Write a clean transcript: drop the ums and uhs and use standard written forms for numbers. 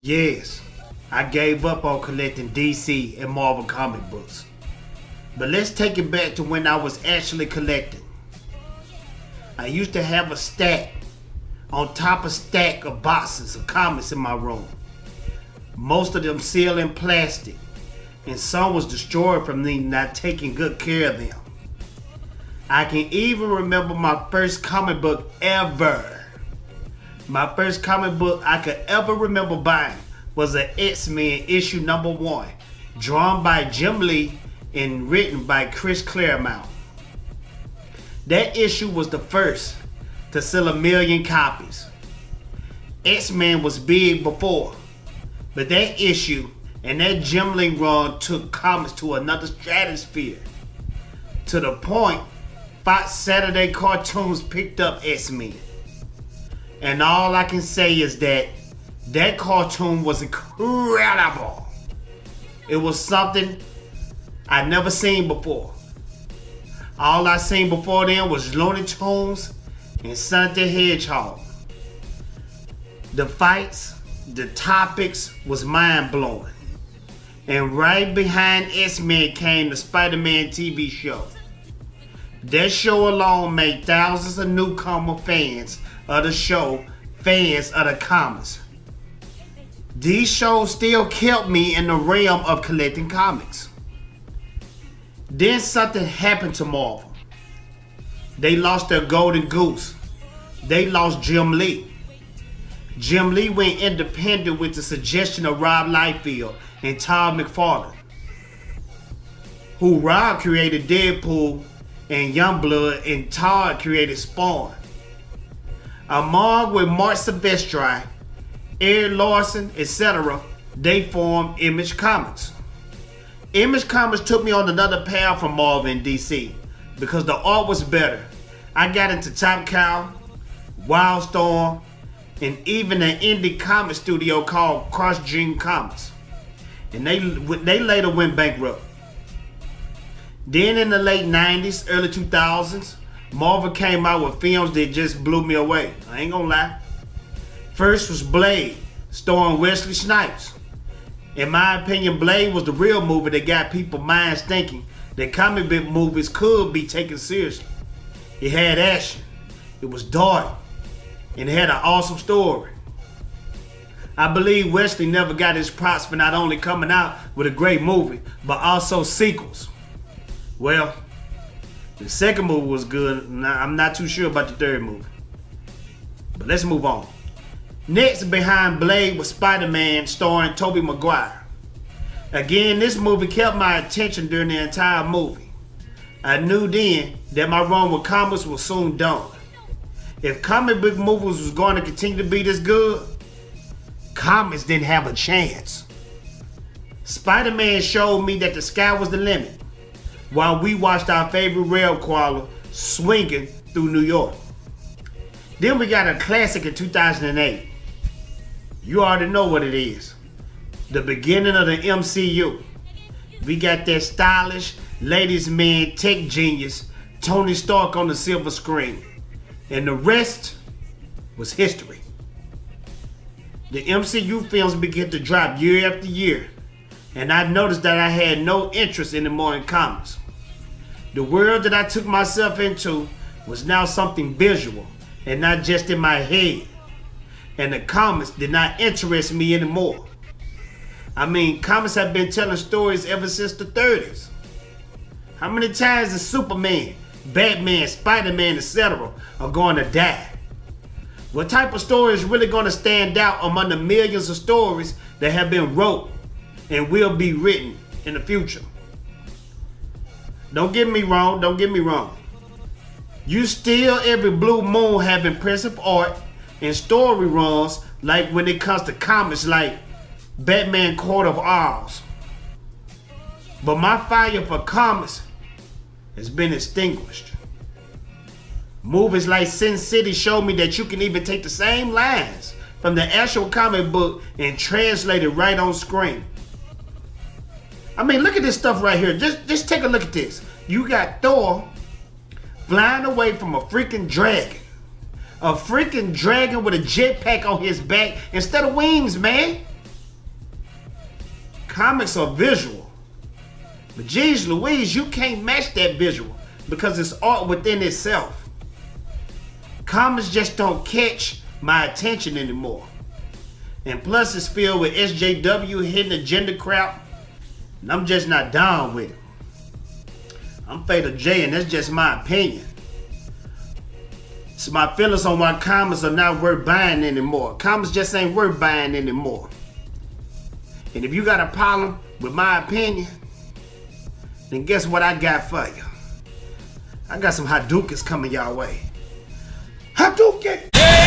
Yes, I gave up on collecting DC and Marvel comic books. But let's take it back to when I was actually collecting. I used to have a stack on top of stack of boxes of comics in my room. Most of them sealed in plastic, and some was destroyed from me not taking good care of them. I can even remember my first comic book ever. My first comic book I could ever remember buying was an X-Men issue number 1, drawn by Jim Lee and written by Chris Claremont. That issue was the first to sell 1 million copies. X-Men was big before, but that issue and that Jim Lee run took comics to another stratosphere, to the point Fox Saturday cartoons picked up X-Men. And all I can say is that cartoon was incredible. It was something I'd never seen before. All I seen before then was Looney Tunes and Sonic the Hedgehog. The fights, the topics was mind-blowing. And right behind X-Men came the Spider-Man TV show. That show alone made thousands of newcomer fans of the show, fans of the comics. These shows still kept me in the realm of collecting comics. Then something happened to Marvel. They lost their golden goose. They lost Jim Lee. Jim Lee went independent with the suggestion of Rob Liefeld and Todd McFarlane, who Rob created Deadpool and Youngblood, and Todd created Spawn. Along with Mark Silvestri, Eric Larson, etc., they formed Image Comics. Image Comics took me on another path from Marvel and DC because the art was better. I got into Top Cow, Wildstorm, and even an indie comic studio called Cross Dream Comics. And they later went bankrupt. Then in the late 90s, early 2000s, Marvel came out with films that just blew me away. I ain't gonna lie. First was Blade, starring Wesley Snipes. In my opinion, Blade was the real movie that got people's minds thinking that comic book movies could be taken seriously. It had action, it was dark, and it had an awesome story. I believe Wesley never got his props for not only coming out with a great movie, but also sequels. Well, the second movie was good. I'm not too sure about the third movie. But let's move on. Next behind Blade was Spider-Man starring Tobey Maguire. Again, this movie kept my attention during the entire movie. I knew then that my run with comics was soon done. If comic book movies was going to continue to be this good, comics didn't have a chance. Spider-Man showed me that the sky was the limit, while we watched our favorite rail crawler swinging through New York. Then we got a classic in 2008. You already know what it is. The beginning of the MCU. We got that stylish, ladies' man, tech genius, Tony Stark on the silver screen. And the rest was history. The MCU films began to drop year after year, and I noticed that I had no interest anymore in comics. The world that I took myself into was now something visual and not just in my head. And the comics did not interest me anymore. I mean, comics have been telling stories ever since the 30s. How many times is Superman, Batman, Spider-Man, etc. are going to die? What type of story is really going to stand out among the millions of stories that have been wrote and will be written in the future? Don't get me wrong. You still every blue moon have impressive art and story runs, like when it comes to comics like Batman Court of Owls. But my fire for comics has been extinguished. Movies like Sin City showed me that you can even take the same lines from the actual comic book and translate it right on screen. I mean, look at this stuff right here. Just take a look at this. You got Thor flying away from a freaking dragon. A freaking dragon with a jetpack on his back instead of wings, man. Comics are visual. But geez Louise, you can't match that visual because it's art within itself. Comics just don't catch my attention anymore. And plus it's filled with SJW hidden agenda crap, and I'm just not down with it. I'm Fatal J, and that's just my opinion. So my feelings on why comics are not worth buying anymore. Comics just ain't worth buying anymore. And if you got a problem with my opinion, then guess what I got for you? I got some Hadoukens coming y'all way. Hadouken!